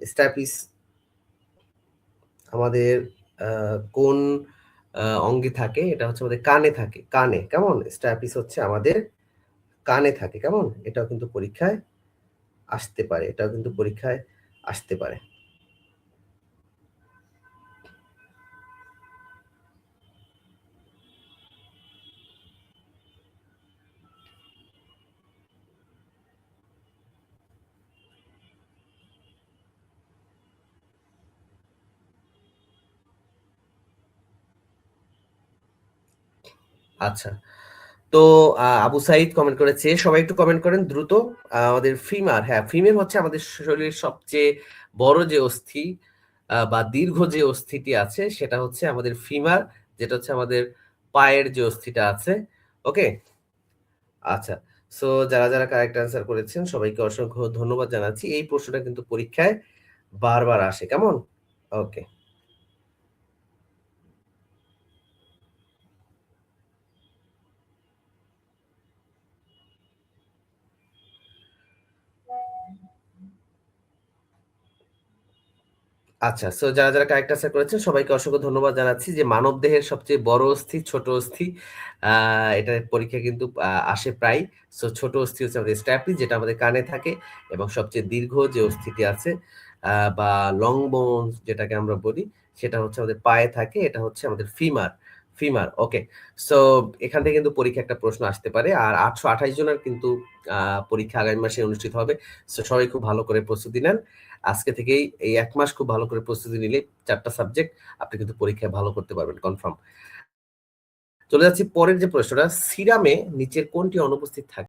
স্ট্যাপিস আমাদের কোন অঙ্গে থাকে? এটা হচ্ছে আমাদের কানে থাকে। কানে, কেমন? স্ট্যাপিস হচ্ছে আমাদের কানে থাকে, কেমন? এটাও কিন্তু পরীক্ষায় আসতে পারে। এটাও কিন্তু পরীক্ষায় আসতে পারে। আচ্ছা। তো আবু সাঈদ কমেন্ট করেছে। সবাই একটু কমেন্ট করেন দ্রুত। আমাদের ফিমার, হ্যাঁ, ফিমের হচ্ছে আমাদের শরীরের সবচেয়ে বড় যে অস্থি বা দীর্ঘ যে অস্থিটি আছে সেটা হচ্ছে আমাদের ফিমার, যেটা হচ্ছে আমাদের পায়ের যে অস্থিটা আছে। ওকে? আচ্ছা। সো যারা কারেক্ট অ্যান্সার করেছেন সবাইকে অসংখ্য ধন্যবাদ জানাচ্ছি। এই প্রশ্নটা কিন্তু পরীক্ষায় বারবার আসে। কেমন? ওকে। আচ্ছা। সো যারা কারেক্ট আনসার করেছেন সবাইকে অসংখ্য ধন্যবাদ জানাচ্ছি যে মানবদেহের সবচেয়ে বড় অস্থি, ছোট অস্থি আ এটার পরীক্ষা কিন্তু আসে প্রায়। সো ছোট অস্থি হচ্ছে আমাদের স্ট্যাপিস যেটা আমাদের কানে থাকে এবং সবচেয়ে দীর্ঘ যে অস্থিটি আছে বা লং বোনস যেটাকে আমরা বলি সেটা হচ্ছে আমাদের পায়ে থাকে। এটা হচ্ছে আমাদের ফিমার। ওকে। সো এখান থেকে কিন্তু পরীক্ষায় একটা প্রশ্ন আসতে পারে। আর ৮২৮ জনের কিন্তু আ পরীক্ষা আগামী মাসে অনুষ্ঠিত হবে। সো সবাই খুব ভালো করে প্রস্তুতি নেন। আজকে থেকেই এই ১ মাস খুব ভালো করে প্রস্তুতি নিলে ৪ টা সাবজেক্ট আপনি কিন্তু পরীক্ষায় ভালো করতে পারবেন কনফার্ম। চলে যাচ্ছি পরের যে প্রশ্নটা, সিরামে নিচের কোনটি অনুপস্থিত থাকে?